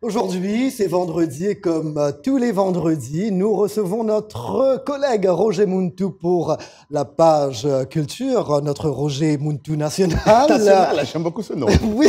Aujourd'hui, c'est vendredi et comme tous les vendredis, nous recevons notre collègue Roger Muntu pour la page culture, notre Roger Muntu national. National, j'aime beaucoup ce nom. Oui,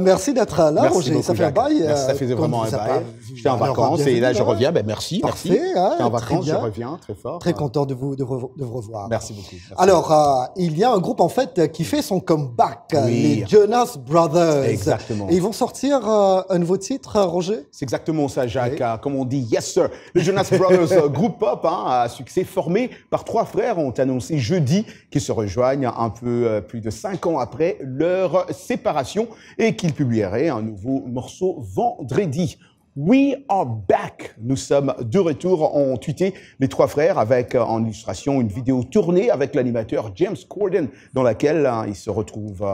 merci d'être là, Merci Roger. beaucoup, Ça fait un Jacques. bail. Merci, ça faisait vraiment un bail. J'étais en vacances et là je reviens. Ben, merci, Parfait, merci. hein, J'étais en très vacances, je bien. reviens très fort. Très content de vous revoir. Merci beaucoup. Merci. Alors, il y a un groupe en fait qui fait son comeback, Oui. les Jonas Brothers. Exactement. Et ils vont sortir un nouveau titre, Roger? C'est exactement ça, Jacques. Oui. Comme on dit, yes sir. Le Jonas Brothers, groupe pop à succès formé par trois frères, ont annoncé jeudi qu'ils se rejoignent un peu plus de 5 ans après leur séparation et qu'ils publieraient un nouveau morceau vendredi. We are back. Nous sommes de retour, ont tweeté les trois frères avec en illustration une vidéo tournée avec l'animateur James Corden dans laquelle ils se retrouvent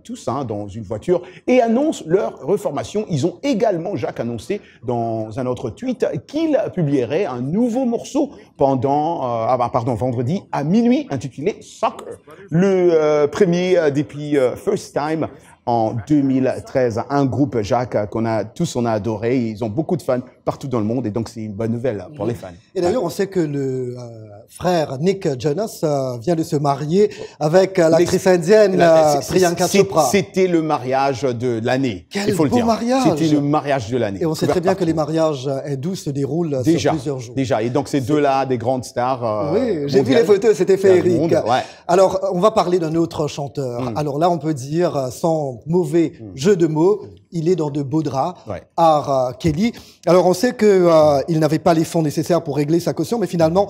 tous dans une voiture et annoncent leur reformation. Ils ont également, Jacques, annoncé dans un autre tweet qu'ils publieraient un nouveau morceau vendredi à minuit intitulé Soccer. Le premier depuis First Time en 2013, un groupe, Jacques, qu'on a tous adoré. Ils ont beaucoup de fans partout dans le monde et donc c'est une bonne nouvelle pour les fans. Et d'ailleurs, on sait que le frère Nick Jonas vient de se marier avec l'actrice indienne Priyanka Chopra. C'était le mariage de l'année, il faut le dire. Mariage. C'était le mariage de l'année. Et on sait très bien que les mariages hindous se déroulent sur plusieurs jours. Déjà, et donc ces deux-là, des grandes stars. Oui, j'ai vu les photos, c'était féerique. Ouais. Alors, on va parler d'un autre chanteur. Alors là, on peut dire, sans mauvais jeu de mots, il est dans de beaux draps, R. Kelly. Alors, on sait qu'il n'avait pas les fonds nécessaires pour régler sa caution, mais finalement,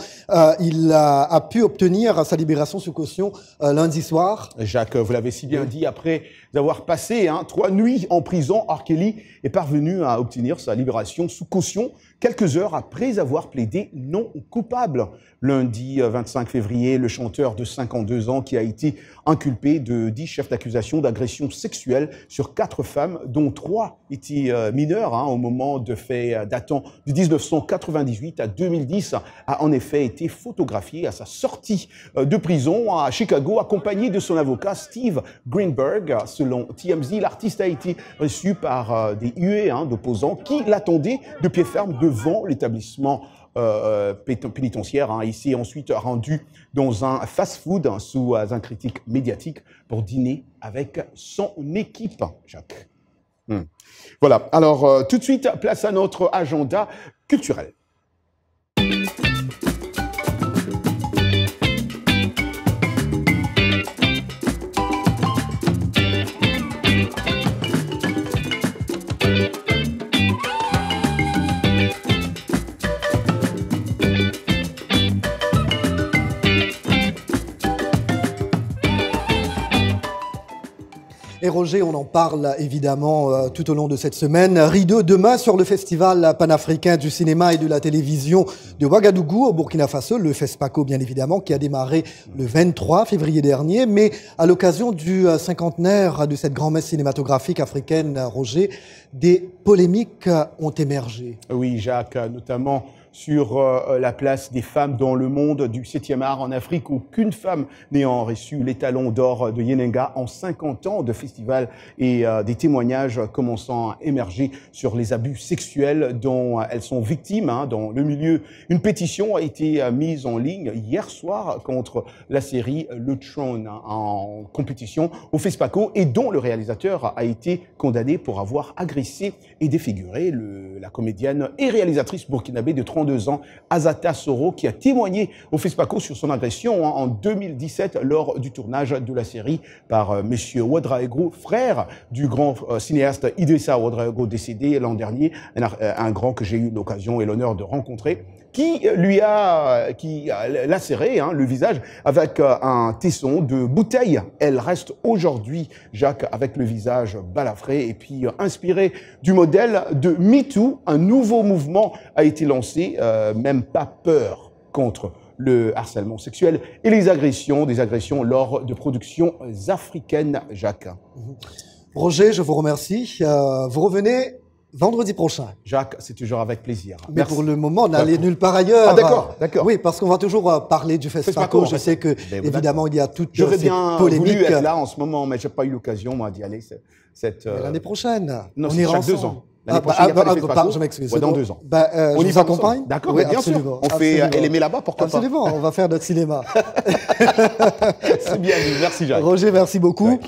il a pu obtenir sa libération sous caution lundi soir. Jacques, vous l'avez si bien dit, après avoir passé 3 nuits en prison, R. Kelly est parvenu à obtenir sa libération sous caution quelques heures après avoir plaidé non coupable. Lundi 25 février, le chanteur de 52 ans qui a été inculpé de 10 chefs d'accusation d'agression sexuelle sur 4 femmes, dont 3 étaient mineures au moment de faits datant de 1998 à 2010, a en effet été photographié à sa sortie de prison à Chicago, accompagné de son avocat Steve Greenberg. Selon TMZ, l'artiste a été reçu par des huées d'opposants qui l'attendaient de pied ferme devant l'établissement pénitentiaire. Il s'est ensuite rendu dans un fast-food sous un critique médiatique pour dîner avec son équipe, Jacques. Voilà. Alors, tout de suite, place à notre agenda culturel. Et Roger, on en parle évidemment tout au long de cette semaine. Rideau demain sur le Festival panafricain du cinéma et de la télévision de Ouagadougou au Burkina Faso, le FESPACO bien évidemment, qui a démarré le 23 février dernier. Mais à l'occasion du cinquantenaire de cette grand-messe cinématographique africaine, Roger, des polémiques ont émergé. Oui, Jacques, notamment sur la place des femmes dans le monde du 7e art en Afrique. Aucune femme n'ayant reçu l'étalon d'or de Yenenga en 50 ans de festival et des témoignages commençant à émerger sur les abus sexuels dont elles sont victimes dans le milieu. Une pétition a été mise en ligne hier soir contre la série Le Throne en compétition au FESPACO et dont le réalisateur a été condamné pour avoir agressé et défiguré la comédienne et réalisatrice burkinabé de 32 ans, Azata Soro, qui a témoigné au FESPACO sur son agression en 2017 lors du tournage de la série par Monsieur Ouedraogo, frère du grand cinéaste Idrissa Ouedraogo, décédé l'an dernier, un grand que j'ai eu l'occasion et l'honneur de rencontrer, qui a lacéré le visage avec un tesson de bouteille. Elle reste aujourd'hui, Jacques, avec le visage balafré et puis inspiré du modèle de MeToo. Un nouveau mouvement a été lancé, même pas peur contre le harcèlement sexuel et des agressions lors de productions africaines, Jacques. Roger, je vous remercie. Vous revenez vendredi prochain. Jacques, c'est toujours avec plaisir. Mais merci. pour le moment, n'allez nulle part ailleurs. Ah d'accord, d'accord. Oui, parce qu'on va toujours parler du FESPACO. Je sais que, évidemment, il y a toutes ces polémiques. J'aurais bien voulu être là en ce moment, mais j'ai pas eu l'occasion, moi, d'y aller. L'année prochaine, non, on ira chaque ensemble. 2 ans. L'année prochaine, il n'y a pas de FESPACO. Je m'excuse. Ouais, dans 2 ans. On y accompagne. D'accord, oui, bien sûr. On fait LME là-bas, pourquoi pas. Absolument, on va faire notre cinéma. C'est bien dit. Merci, Jacques. Roger, merci beaucoup. Ouais.